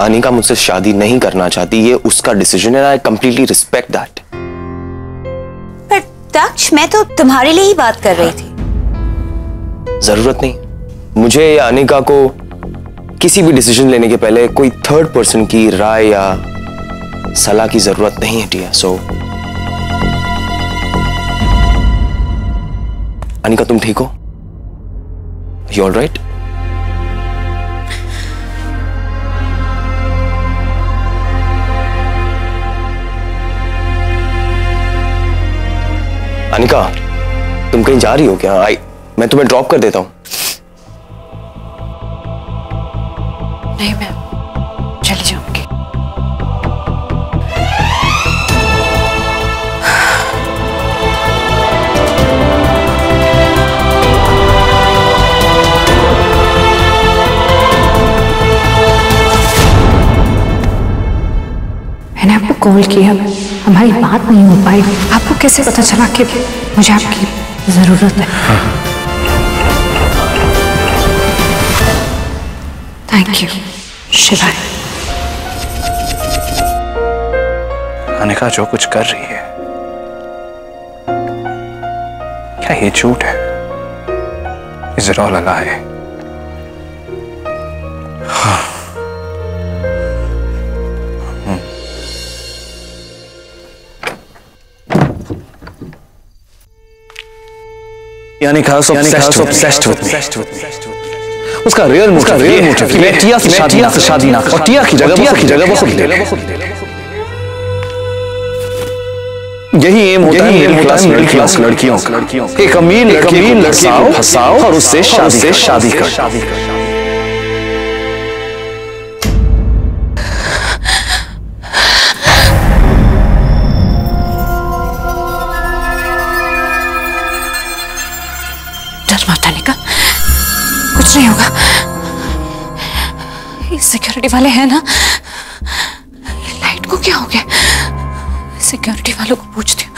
अनिका मुझसे शादी नहीं करना चाहती, ये उसका डिसीजन है। I completely respect that. पर दक्ष, मैं तो तुम्हारे लिए ही बात कर रही थी। जरूरत नहीं, मुझे या अनिका को किसी भी डिसीजन लेने के पहले कोई थर्ड पर्सन की राय या सलाह की जरूरत नहीं है टिया। सो अनिका, तुम ठीक हो? You all right? अनिका, तुम कहीं जा रही हो क्या? मैं तुम्हें ड्रॉप कर देता हूं। नहीं, मैं चली जाऊंगी। मैंने आपको कॉल किया, हमारी बात नहीं हो पाई। आपको कैसे पता चला कि मुझे आपकी जरूरत है? थैंक यू शिवाय। अनिका जो कुछ कर रही है, क्या ये झूठ है? Is it all a lie? Anika is obsessed with me. उसका रियल मोटिव मैं टिया से शादी ना और टिया की जगह वो खुद ले ले। यही एम होता है मिडिल क्लास लड़कियों का। एक अमीर लड़की को फंसाओ और उससे शादी कर। कुछ नहीं होगा, ये सिक्योरिटी वाले हैं ना। लाइट को क्या हो गया? सिक्योरिटी वालों को पूछती हूँ।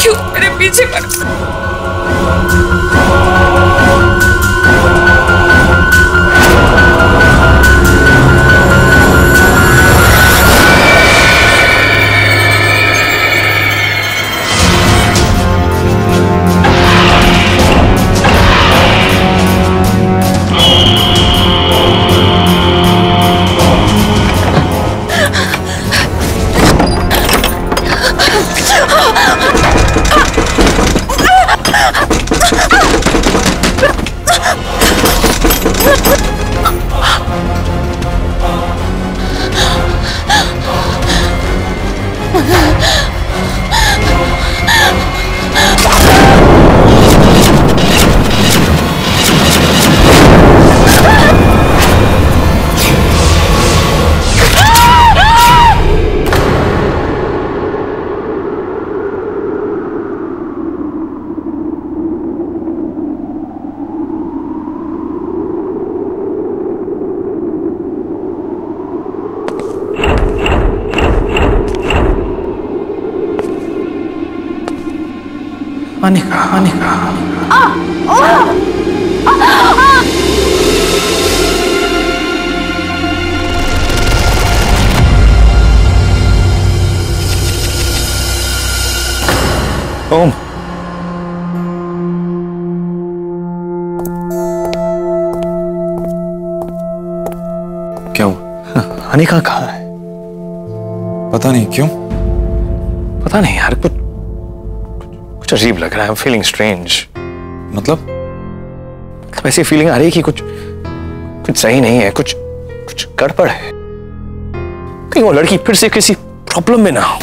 क्यों मेरे पीछे पड़? अनिका ओम, क्यों? अनिका कहाँ है? पता नहीं क्यों। पता नहीं यार, कुछ अजीब लग रहा है। I'm feeling strange. मतलब ऐसी फीलिंग आ रही है कि कुछ सही नहीं है, कुछ गड़बड़ है। कहीं वो लड़की फिर से किसी प्रॉब्लम में ना हो।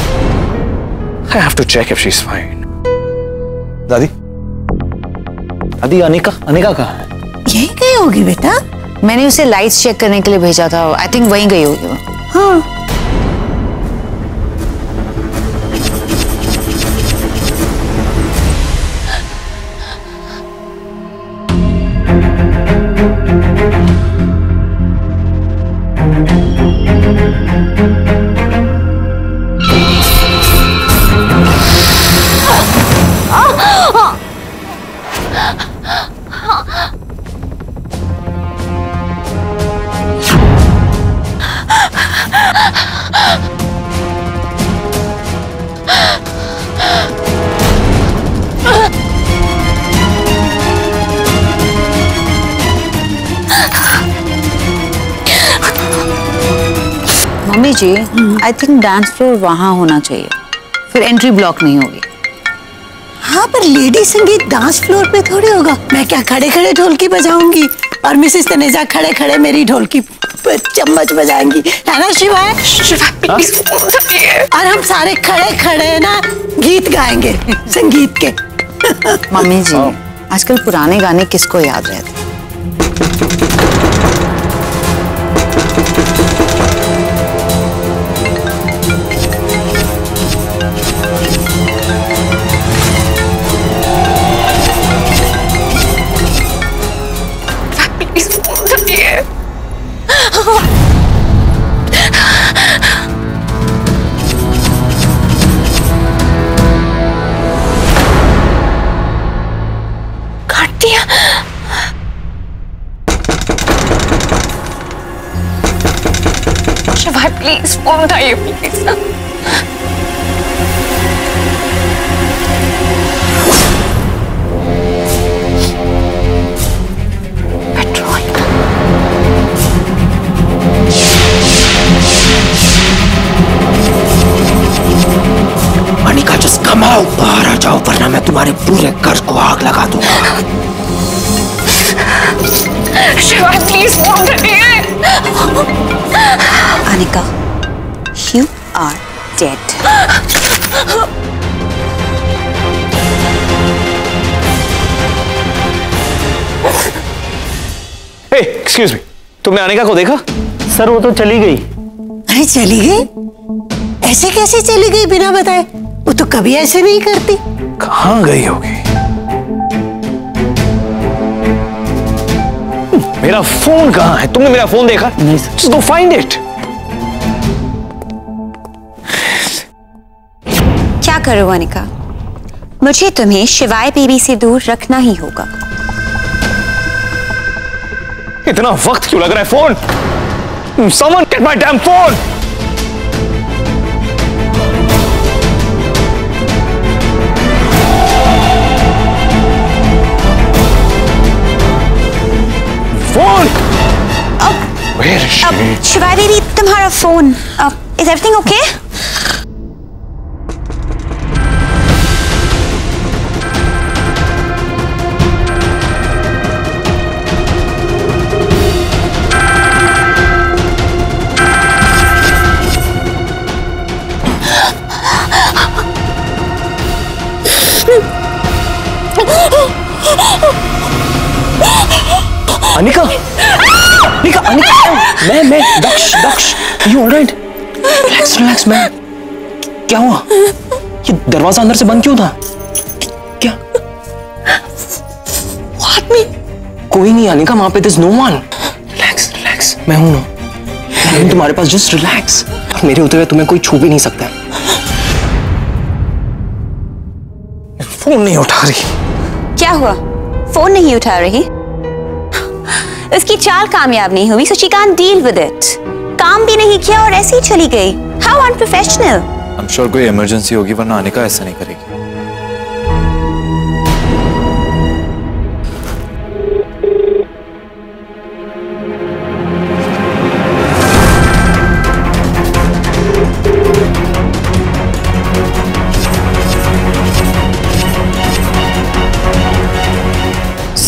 I have to check if she's fine. दादी अनिका कहाँ है? यही गई होगी बेटा। मैंने उसे लाइट्स चेक करने के लिए भेजा था। आई थिंक वहीं गई होगी वो। हाँ। Mummy ji, I think dance floor वहां होना चाहिए, फिर एंट्री ब्लॉक नहीं होगी। हाँ, पर लेडी संगीत डांस फ्लोर पे थोड़ी होगा। मैं क्या खड़े खड़े ढोलकी बजाऊंगी और मिसेस तनेजा खड़े खड़े मेरी ढोलकी चम्मच बजाएंगी, है ना शिवाय? और हम सारे खड़े खड़े ना गीत गाएंगे संगीत के। मम्मी जी, आजकल पुराने गाने किसको याद रहते? शिवाय प्लीज फोन उठाइए please. Petrol. Anika just come out, बाहर आ जाओ वरना मैं तुम्हारे पूरे घर को आग लगा दूंगा। शिवाय प्लीज फोन उठाइए। Anika, you are dead. Hey, excuse me, तुमने अनिका को देखा? सर वो तो चली गई। अरे चली गई? ऐसे कैसे चली गई बिना बताए? वो तो कभी ऐसे नहीं करती। कहाँ गई होगी? मेरा फोन कहाँ है? तुमने मेरा फोन देखा? नहीं sir. Just go find it. क्या करूं अनिका? मुझे तुम्हें शिवाय बेबी से दूर रखना ही होगा। इतना वक्त क्यों लग रहा है? Phone! Someone get my damn phone! Phone! Where is she? शिवाय बेबी, तुम्हारा phone. Is everything okay? Anika! Anika! Anika! मैं दक्ष! You all right? Relax, man. क्या हुआ? ये दरवाजा अंदर से बंद क्यों था? क्या? वो आदमी? कोई नहीं अनिका, वहां पे there's no one. Relax. मैं हूं ना। तुम्हारे पास just relax. मेरे होते हुए तुम्हें कोई छू भी नहीं सकता। फोन नहीं उठा रही। क्या हुआ? फोन नहीं उठा रही? उसकी चाल कामयाब नहीं हुई, so she can't deal with it. काम भी नहीं किया और ऐसे ही चली गई। How unprofessional. I'm sure कोई इमरजेंसी होगी वरना अनिका ऐसा नहीं करेगी।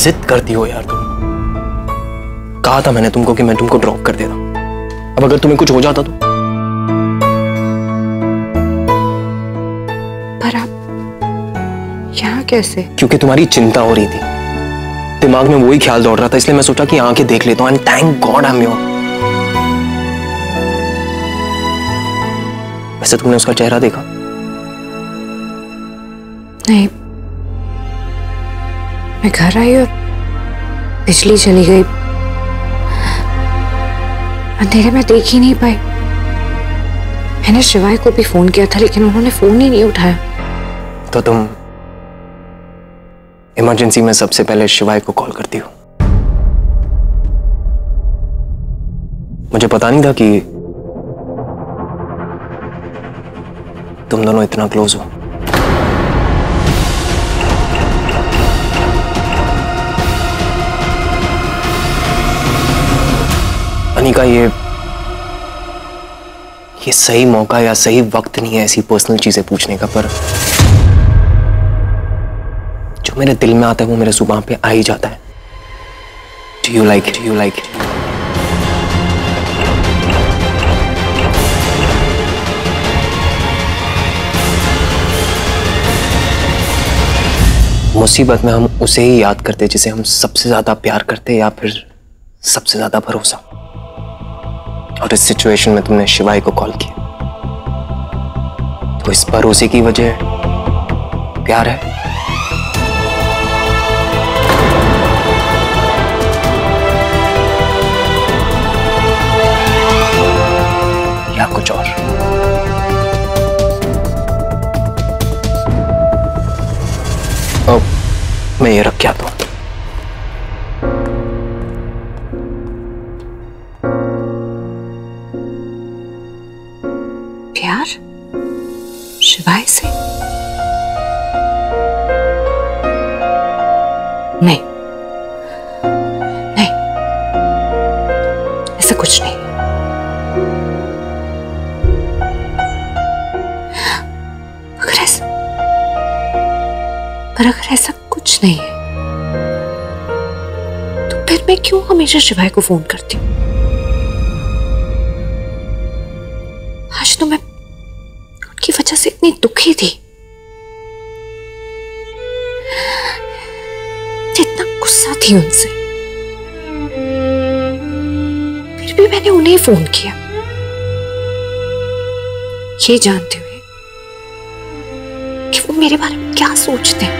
जिद करती हो यार तुम। कहा था मैंने तुमको कि मैं तुमको ड्रॉप कर देता। अब अगर तुम्हें कुछ हो जाता तो? पर आप यहाँ कैसे? क्योंकि तुम्हारी चिंता हो रही थी, दिमाग में वही ख्याल दौड़ रहा था, इसलिए मैं सोचा कि आके देख लेता हूँ। And thank God I am here. वैसे तुमने उसका चेहरा देखा? नहीं, मैं घर आई और बिजली चली गई। अंधेरे में देख ही नहीं पाई। मैंने शिवाय को भी फोन किया था लेकिन उन्होंने फोन ही नहीं उठाया। तो तुम इमरजेंसी में सबसे पहले शिवाय को कॉल करती हो। मुझे पता नहीं था कि तुम दोनों इतना क्लोज हो। अनिका, ये सही मौका या सही वक्त नहीं है ऐसी पर्सनल चीजें पूछने का, पर जो मेरे दिल में आता है वो मेरे जुबान पे आ ही जाता है। Do you like it? Do you like it? मुसीबत में हम उसे ही याद करते जिसे हम सबसे ज्यादा प्यार करते, या फिर सबसे ज्यादा भरोसा। और इस सिचुएशन में तुमने शिवाय को कॉल किया, तो इस भरोसे की वजह प्यार है। या कुछ और? मैं ये रख के आता हूं। प्यार शिवाय से? नहीं नहीं, ऐसा कुछ नहीं। अगर ऐसा कुछ नहीं है तो फिर मैं क्यों हमेशा शिवाय को फोन करती हूँ? आज तो मैं उनकी वजह से इतनी दुखी थी, इतना गुस्सा थी उनसे, फिर भी मैंने उन्हें फोन किया, ये जानते हुए कि वो मेरे बारे में क्या सोचते हैं।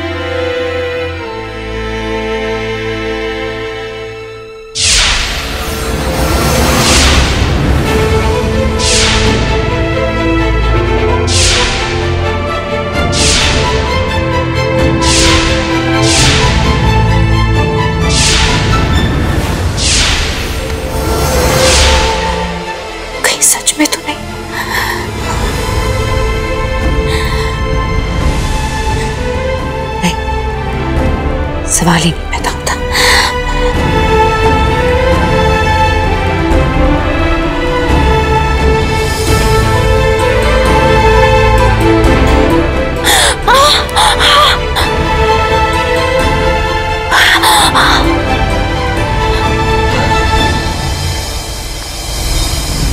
सच में तो नहीं? नहीं, सवाल ही नहीं पैदा होता।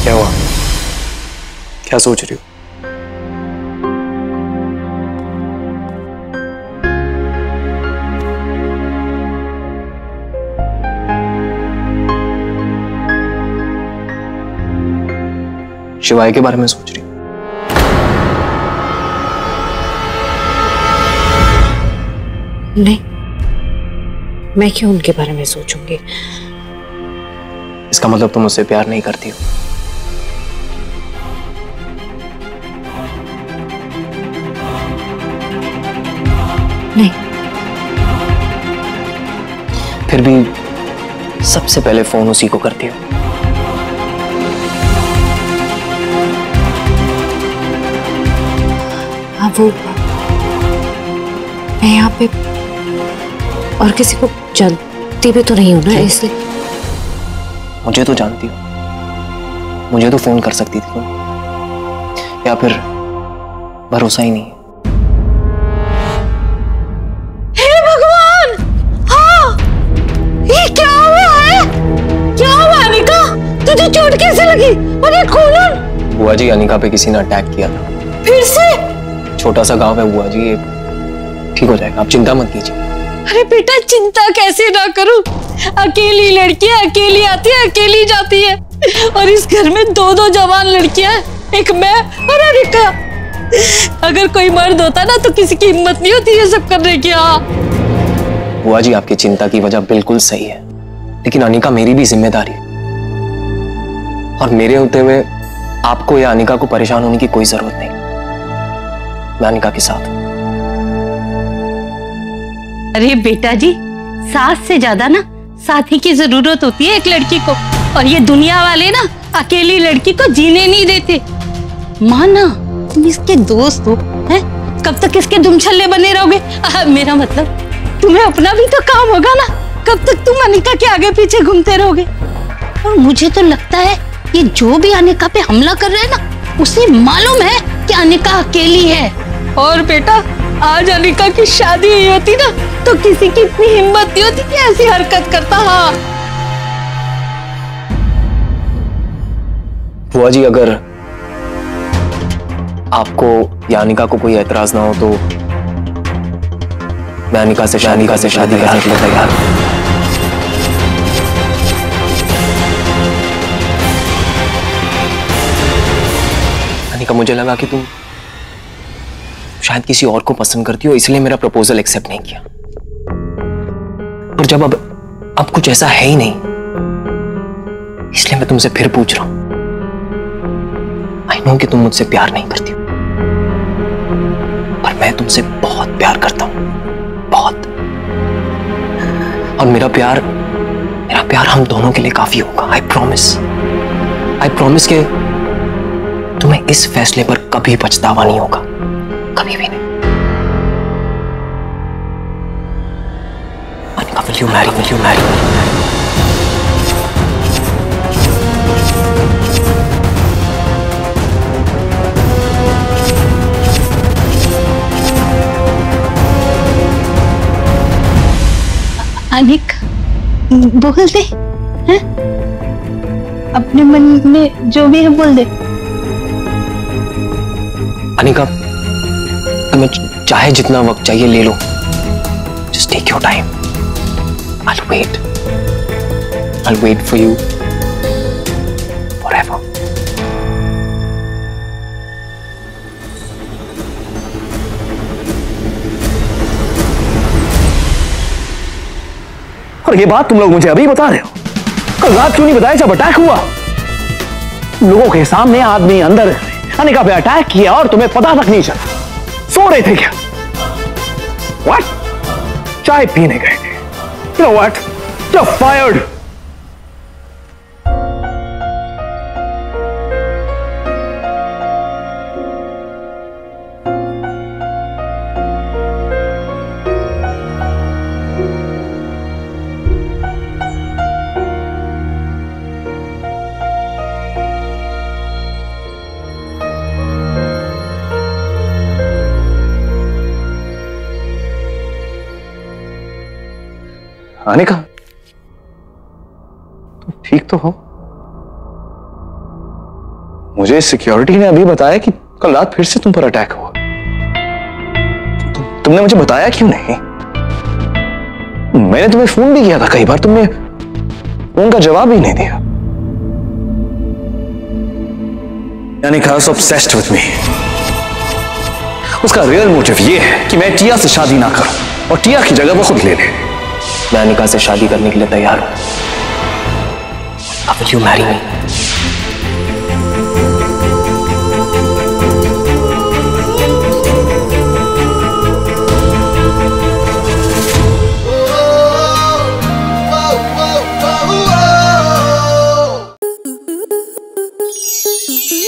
क्या हुआ? क्या सोच रही हो? शिवाय के बारे में सोच रही हो? नहीं, मैं क्यों उनके बारे में सोचूंगी? इसका मतलब तुम उससे प्यार नहीं करती हो? नहीं। फिर भी सबसे पहले फोन उसी को करती हो। हाँ, वो मैं यहाँ पे और किसी को जानती भी तो नहीं हूं ना, इसलिए। मुझे तो जानती हो, मुझे तो फोन कर सकती थी तुम, या फिर भरोसा ही नहीं है? हे भगवान! हाँ, ये क्या हुआ है? क्या मुझे चोट कैसे लगी? अरे खोलो। बुआ जी, अनिका पे किसी ने अटैक किया था। फिर से? छोटा सा गांव है बुआ जी, ये ठीक हो जाएगा, आप चिंता मत कीजिए। अरे बेटा चिंता कैसे ना करूं, अकेली लड़की है, अकेली आती है अकेली जाती है, और इस घर में दो जवान लड़कियां हैं, एक मैं और अनिका। अगर कोई मर्द होता ना तो किसी की हिम्मत नहीं होती ये सब करने की। बुआ जी, आपकी चिंता की वजह बिल्कुल सही है, लेकिन अनिका मेरी भी जिम्मेदारी है, और मेरे होते हुए आपको या अनिका को परेशान होने की कोई जरूरत नहीं। मैं अनिका के साथ। अरे बेटा जी, सास से ज्यादा ना साथी की जरूरत होती है एक लड़की को, और ये दुनिया वाले ना अकेली लड़की को जीने नहीं देते। माना तुम इसके दोस्त हो, हैं? कब तक इसके दुमछल्ले बने रहोगे? मेरा मतलब तुम्हें अपना भी तो काम होगा ना, कब तक तुम अनिका के आगे पीछे घूमते रहोगे? और मुझे तो लगता है ये जो भी अनिका पे हमला कर रहे हैं ना, उसे मालूम है कि अनिका अकेली है। और बेटा, आज अनिका की शादी हुई होती ना तो किसी की इतनी हिम्मत नहीं होती कि ऐसी हरकत करता। हाँ बुआ जी, अगर आपको या अनिका को कोई एतराज ना हो तो मैं अनिका से शादी करने के लिए तैयार हूं। अनिका, मुझे लगा कि तुम शायद किसी और को पसंद करती हो, इसलिए मेरा प्रपोजल एक्सेप्ट नहीं किया, और जब अब कुछ ऐसा है ही नहीं, इसलिए मैं तुमसे फिर पूछ रहा हूं। आई नो कि तुम मुझसे प्यार नहीं करती हो, पर मैं तुमसे बहुत प्यार करता हूं, बहुत। और मेरा प्यार हम दोनों के लिए काफी होगा। आई प्रॉमिस कि तुम्हें इस फैसले पर कभी पछतावा नहीं होगा, कभी भी नहीं। Anika, will you marry me? Anik, बोल दे, हैं? अपने मन में जो भी है बोल दे। अनिका, तुम्हें चाहे जितना वक्त चाहिए ले लो, just take your time. I'll wait for you forever. और ये बात तुम लोग मुझे अभी बता रहे हो? कल रात क्यों नहीं बताया जब अटैक हुआ? लोगों के सामने आदमी अंदर अनिका पे अटैक किया और तुम्हें पता तक नहीं चला। सो रहे थे क्या? What? चाय पीने गए थे। You know what? You're fired. Anika, तुम ठीक तो हो? मुझे सिक्योरिटी ने अभी बताया कि कल रात फिर से तुम पर अटैक हुआ। तुमने मुझे बताया क्यों नहीं? मैंने तुम्हें फोन भी किया था कई बार, तुमने फोन का जवाब ही नहीं दिया। Anika is obsessed with me. उसका रियल मोटिव ये है कि मैं टिया से शादी ना करूं और टिया की जगह वो खुद ले ले। मैं अनिका से शादी करने के लिए तैयार हूं। Will you marry me?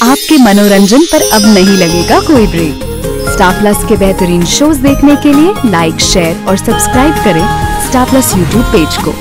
आपके मनोरंजन पर अब नहीं लगेगा कोई ब्रेक। स्टार प्लस के बेहतरीन शोज देखने के लिए लाइक, शेयर और सब्सक्राइब करें स्टार प्लस यूट्यूब पेज को।